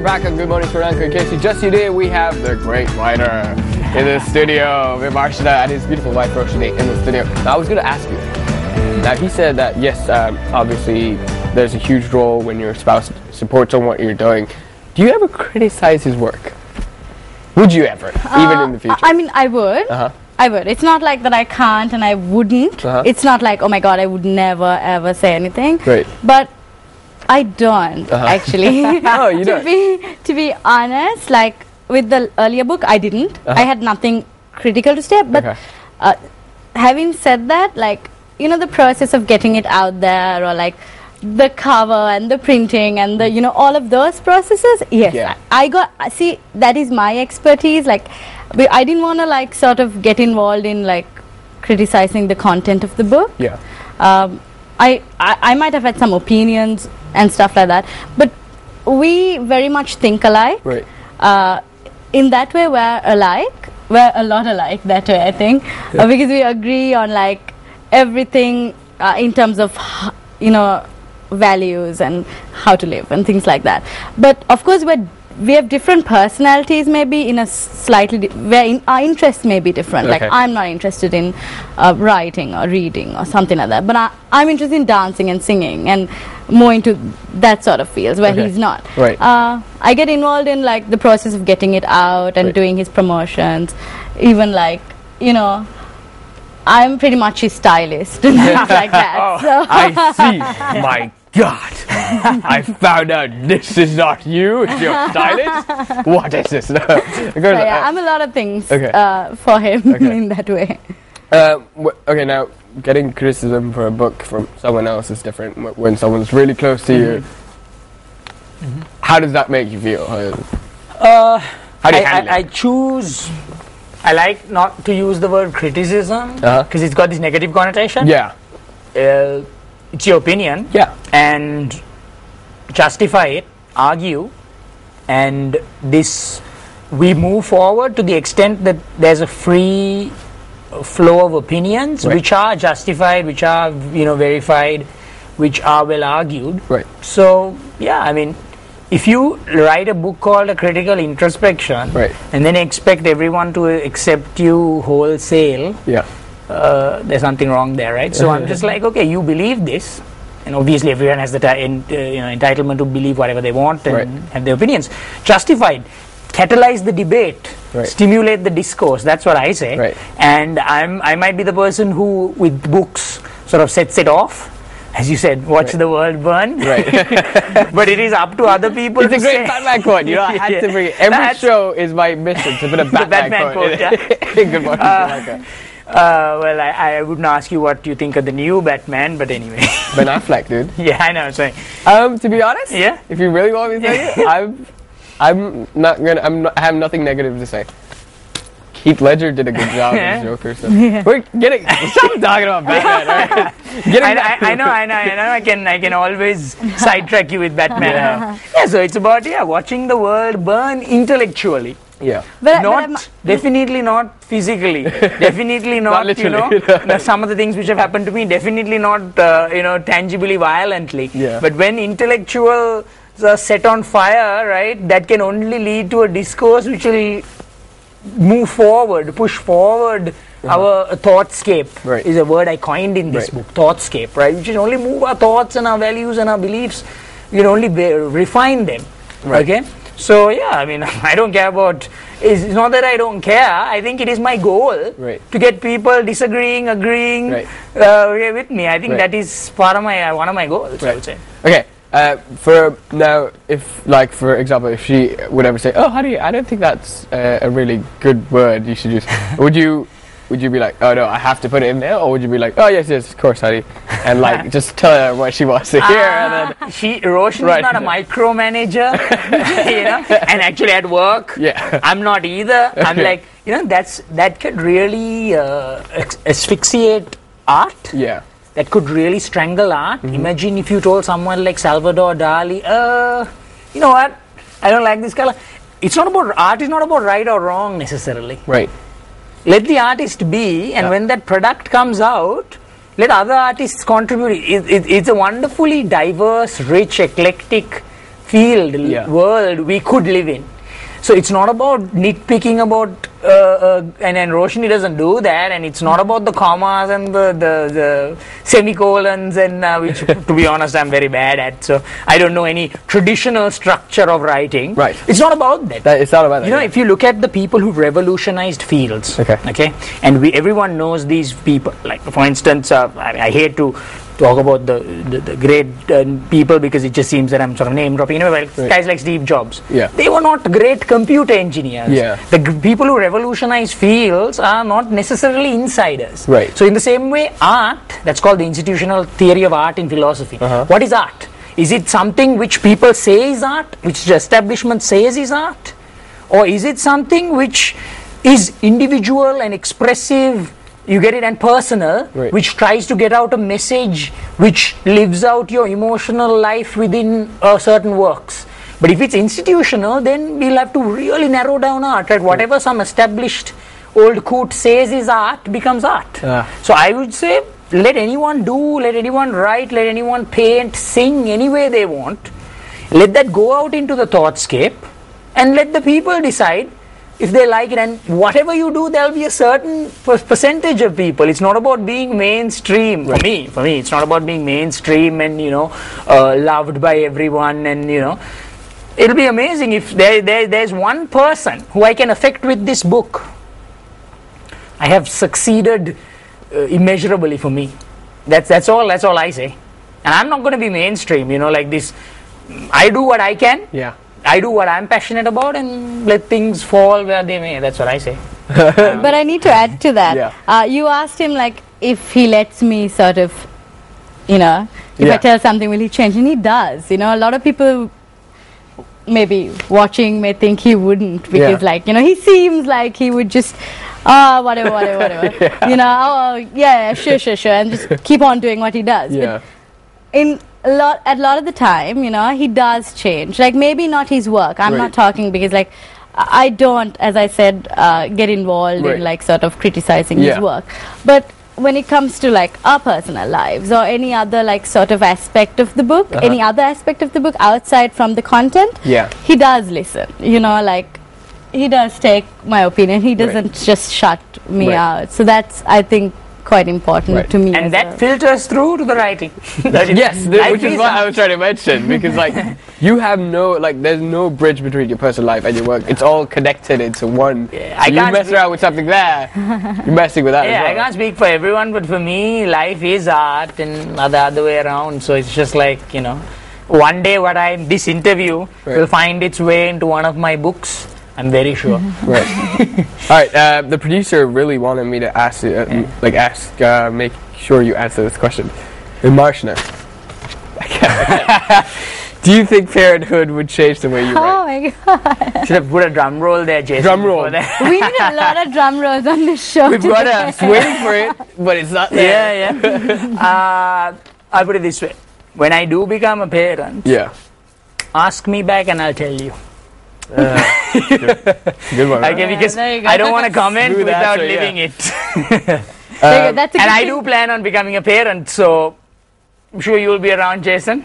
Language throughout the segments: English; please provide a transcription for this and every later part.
we're back on Good Morning Sri Lanka. In case you just tuned in, we have the great writer in the studio, Vimarshana, and his beautiful wife Roshni in the studio. Now I was going to ask you, now he said that yes, obviously there's a huge role when your spouse supports on what you're doing. Do you ever criticize his work? Would you ever, even in the future? I mean, I would. I would. It's not like that I can't and I wouldn't. It's not like, oh my god, I would never ever say anything. Right. But I don't actually. Oh, you don't? To be honest, like with the earlier book, I didn't. I had nothing critical to say. But having said that, like, you know, the process of getting it out there, or like the cover and the printing and the, you know, all of those processes, yes, see, that is my expertise. Like, I didn't want to like sort of get involved in like criticizing the content of the book. I might have had some opinions and stuff like that, but we very much think alike. Right. In that way, we're alike. We're a lot alike that way, I think, because we agree on like everything in terms of, you know, values and how to live and things like that. But of course, we have different personalities, maybe in a slightly where our interests may be different. Like, I'm not interested in writing or reading or something like that, but I'm interested in dancing and singing and more into that sort of fields where he's not. Right. I get involved in like the process of getting it out and doing his promotions, even like, you know, I'm pretty much his stylist and things like that. So I see. My God, I found out this is not you, it's your stylist. What is this? I'm a lot of things for him in that way. Okay, now getting criticism for a book from someone else is different. When someone's really close to you, how does that make you feel? How do you handle it? I like not to use the word criticism because it's got this negative connotation. Yeah. It's your opinion. Yeah. And justify it, argue, and we move forward to the extent that there's a free flow of opinions which are justified, which are, you know, verified, which are well argued. Right. So yeah, I mean, if you write a book called A Critical Introspection and then expect everyone to accept you wholesale, there's something wrong there, right? So I'm just like, okay, you believe this, and obviously everyone has the entitlement to believe whatever they want and have their opinions. Justified. Catalyze the debate, stimulate the discourse. That's what I say. And I might be the person who, with books, sort of sets it off. As you said, watch the world burn. But it is up to other people. It's a great Batman quote. You know, I had to bring it. Every show is my mission to put a Batman quote. Good morning, Sri well, I wouldn't ask you what you think of the new Batman, but anyway. Ben Affleck, dude. Yeah, I know. Sorry. To be honest, if you really want me to tell you, I have nothing negative to say. Heath Ledger did a good job as Joker. So we're getting. Stop talking about Batman. Right? I know. I can always sidetrack you with Batman. So it's about watching the world burn intellectually. Yeah. Definitely not physically. Definitely not, you know, some of the things which have happened to me, definitely not, you know, tangibly, violently. But when intellectuals are set on fire, right, that can only lead to a discourse which will move forward, push forward our thoughtscape, is a word I coined in this book, thoughtscape, right, which will only move our thoughts and our values and our beliefs, you can only refine them, okay? So yeah, I mean, I don't care about, it's not that I don't care, I think it is my goal to get people disagreeing, agreeing with me. I think that is part of one of my goals, I would say. Okay, for now, if, like, for example, if she would ever say, oh, honey, I don't think that's a really good word, you should use, would you be like, oh no, I have to put it in there, or would you be like, oh yes, of course, honey, and like just tell her what she wants to hear, and then Roshan is not a micromanager, you know, and actually at work, I'm not either. I'm like, you know, that could really asphyxiate art. Yeah. That could really strangle art. Imagine if you told someone like Salvador Dali, you know what, I don't like this color. It's not about, art is not about right or wrong necessarily. Right. Let the artist be, and when that product comes out, let other artists contribute. It's a wonderfully diverse, rich, eclectic field, world we could live in. So it's not about nitpicking about, and Roshni doesn't do that, and it's not about the commas and the semicolons, and which, to be honest, I'm very bad at. So I don't know any traditional structure of writing. Right. It's not about that. It's not about that. You know, if you look at the people who revolutionized fields, okay, and everyone knows these people. Like, for instance, I hate to talk about the great people because it just seems that I'm sort of name dropping. You know, guys like Steve Jobs. They were not great computer engineers. The people who revolutionize fields are not necessarily insiders. Right. So in the same way, art, that's called the institutional theory of art in philosophy. What is art? Is it something which people say is art, which the establishment says is art? Or is it something which is individual and expressive, you get it, and personal, which tries to get out a message which lives out your emotional life within certain works? But if it's institutional, then we'll have to really narrow down art, right? Whatever some established old coot says is art becomes art. So I would say, let anyone do, let anyone write, let anyone paint, sing any way they want. Let that go out into the thoughtscape and let the people decide if they like it. And whatever you do, there'll be a certain percentage of people. It's not about being mainstream. For me, it's not about being mainstream and, you know, loved by everyone, and, you know, it'll be amazing if there's one person who I can affect with this book. I have succeeded immeasurably for me. That's all I say. And I'm not going to be mainstream, you know, like this. I do what I can. I do what I'm passionate about, and let things fall where they may. That's what I say. But I need to add to that. You asked him, like, if he lets me sort of, you know, if I tell something, will he change? And he does. You know, a lot of people maybe watching may think he wouldn't, because like, you know, he seems like he would just whatever you know, sure, and just keep on doing what he does. But a lot of the time, you know, he does change. Like, maybe not his work. I'm not talking, because like I don't, as I said, get involved in like sort of criticizing his work. But when it comes to like our personal lives or any other like sort of aspect of the book, any other aspect of the book outside from the content, he does listen. You know, like, he does take my opinion. He doesn't just shut me out. So that's, I think, quite important to me. And that filters through to the writing. Yes, which is what I was trying to mention, because like, you have no, like, there's no bridge between your personal life and your work. It's all connected into one. You mess around with something there, you're messing with that as well. I can't speak for everyone, but for me, life is art, and the other way around. So it's just like, you know, one day this interview will find its way into one of my books. I'm very sure. Alright, the producer really wanted me to ask you, make sure you answer this question. Marshna, do you think parenthood would change the way you write? Oh my god. Should have put a drum roll there, Jason. Drum roll. We need a lot of drum rolls on this show. We've got us waiting for it, but it's not there. I'll put it this way. When I do become a parent, ask me back and I'll tell you. Good one. Okay, because I don't want to comment without living it. That's and I do plan on becoming a parent, so I'm sure you will be around, Jason.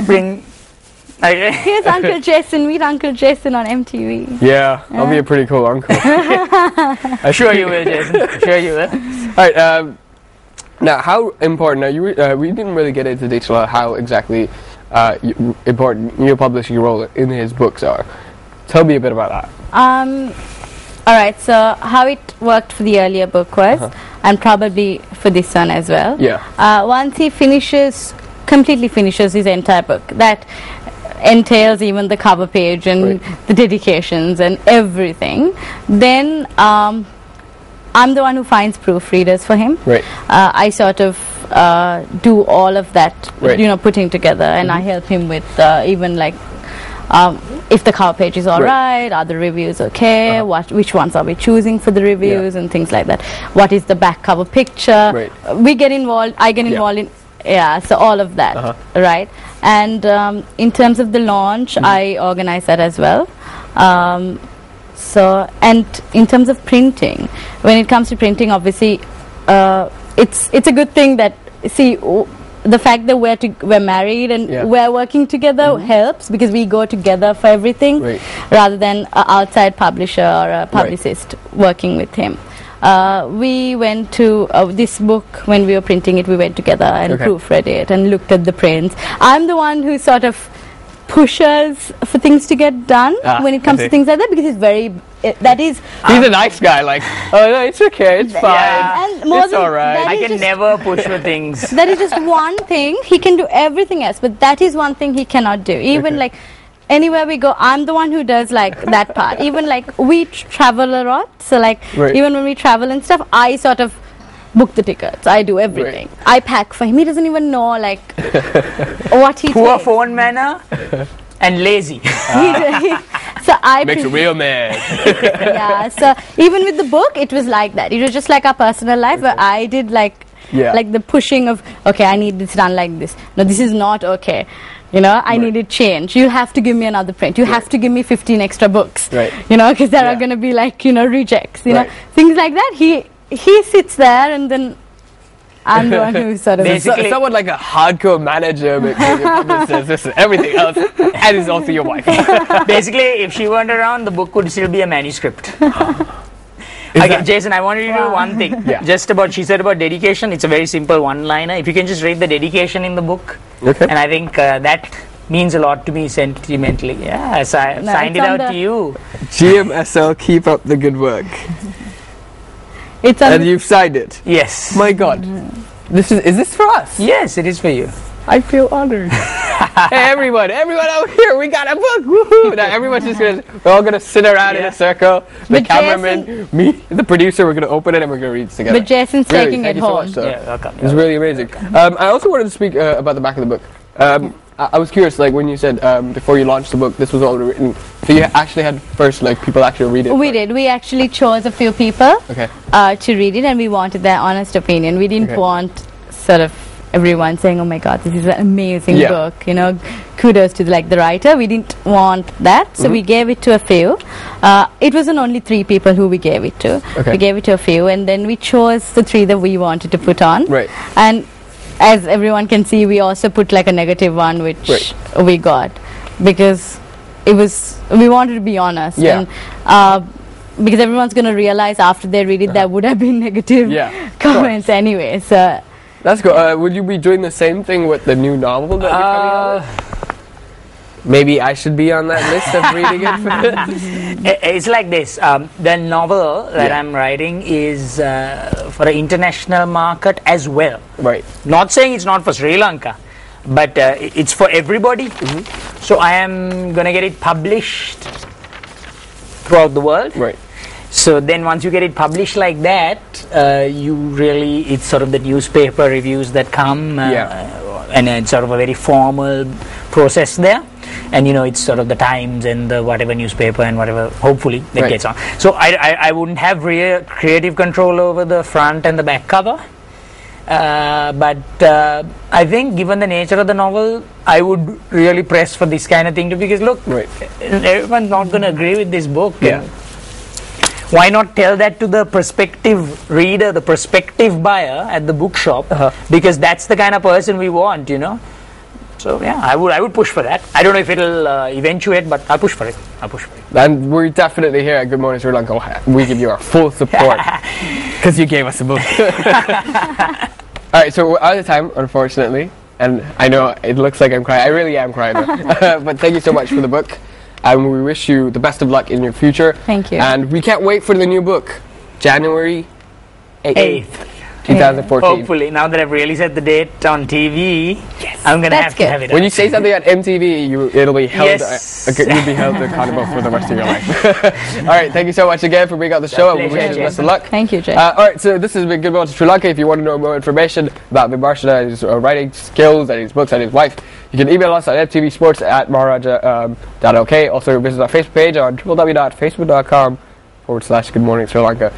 Here's Uncle Jason. Meet Uncle Jason on MTV. I'll be a pretty cool uncle. I'm sure you will, Jason. I'm sure you will. Alright, now how important, we didn't really get into detail on how exactly important your publishing role in his books are. Tell me a bit about that. Alright, so how it worked for the earlier book was, and probably for this one as well. Once he completely finishes his entire book, that entails even the cover page and the dedications and everything, then I'm the one who finds proofreaders for him. I sort of do all of that, you know, putting together, and I help him with even like if the cover page is alright, are the reviews okay, which ones are we choosing for the reviews, and things like that. What is the back cover picture? We get involved, I get involved in, so all of that, right? And in terms of the launch, I organize that as well. So, and in terms of printing, when it comes to printing, obviously, it's a good thing that, see, the fact that we're married and we're working together helps, because we go together for everything, rather than an outside publisher or a publicist working with him. We went to this book, when we were printing it, we went together and proofread it and looked at the prints. I'm the one who sort of pushes for things to get done when it comes to things like that, because he's very he's a nice guy, like, oh no, it's okay, it's fine, and more it's alright. I can never push for things. That is just one thing. He can do everything else, but that is one thing he cannot do. Even like anywhere we go, I'm the one who does like that part. Even like we travel a lot, so like even when we travel and stuff, I sort of book the tickets, I do everything. I pack for him. He doesn't even know like what he Poor takes. phone manner and lazy. So I makes a real man. Yeah, so even with the book, it was like that. It was just like our personal life, where I did like the pushing of, okay, I need this done like this. No, this is not okay. You know, I needed change. You have to give me another print. You have to give me 15 extra books. You know, because there are going to be like, you know, rejects. You know, things like that. He sits there, and then I'm the one who sort of basically someone like a hardcore manager, this everything else, and is also your wife. Basically, if she weren't around, the book would still be a manuscript. Okay, Jason, I wanted you to do one thing. Just about, she said about dedication. It's a very simple one-liner. If you can just read the dedication in the book, and I think that means a lot to me sentimentally. Yeah, so I signed it out to you. GMSL, keep up the good work. And you've signed it. Yes. My God, is this for us? Yes, it is for you. I feel honored. Hey, everyone out here, we got a book. Woohoo! Now everyone's just we're all gonna sit around in a circle. The cameraman, me, the producer, we're gonna open it and we're gonna read it together. But Jason's taking it home. So welcome. It was really amazing. I also wanted to speak about the back of the book. I was curious, like when you said before you launched the book, this was already written. So you actually had first, like people actually read it. We did. We actually chose a few people to read it, and we wanted their honest opinion. We didn't want sort of everyone saying, "Oh my God, this is an amazing book." You know, kudos to the writer. We didn't want that, so we gave it to a few. It wasn't only 3 people who we gave it to. We gave it to a few, and then we chose the 3 that we wanted to put on. And as everyone can see, we also put like a negative one, which we got, because we wanted to be honest, and because everyone's going to realize after they read it there would have been negative comments anyway. So that's cool. Would you be doing the same thing with the new novel that you're coming out with? Maybe I should be on that list of reading it. It's like this. The novel that I'm writing is for an international market as well. Not saying it's not for Sri Lanka, but it's for everybody. So I am going to get it published throughout the world. So then once you get it published like that, it's sort of the newspaper reviews that come, and it's sort of a very formal process there. And you know, it's sort of the Times and the whatever newspaper and whatever, hopefully that gets on. So I wouldn't have real creative control over the front and the back cover, but I think given the nature of the novel, I would really press for this kind of thing too, because look, everyone's not going to agree with this book. Why not tell that to the prospective reader, the prospective buyer at the bookshop, because that's the kind of person we want, you know. So yeah, I would push for that. I don't know if it'll eventuate, but I'll push for it. And we're definitely here at Good Morning Sri Lanka. We give you our full support because you gave us a book. All right, so we're out of time, unfortunately, and I know it looks like I'm crying. I really am crying, but thank you so much for the book, and we wish you the best of luck in your future. Thank you. And we can't wait for the new book, January 8th. 2014. Hopefully, now that I've really set the date on TV, I'm gonna have to have it. When you say something on MTV, it'll be held. You'll be held accountable for the rest of your life. All right, thank you so much again for being on the show. And we wish you the best of luck. Thank you, Jay. All right, so this has been Good Morning Sri Lanka. If you want to know more information about Vimarshana and his writing skills and his books and his wife, you can email us at mtvsports@maharaja.lk. Also, visit our Facebook page on www.facebook.com/Good Morning Sri Lanka.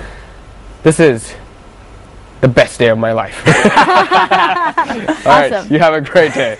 This is the best day of my life. All right, you have a great day.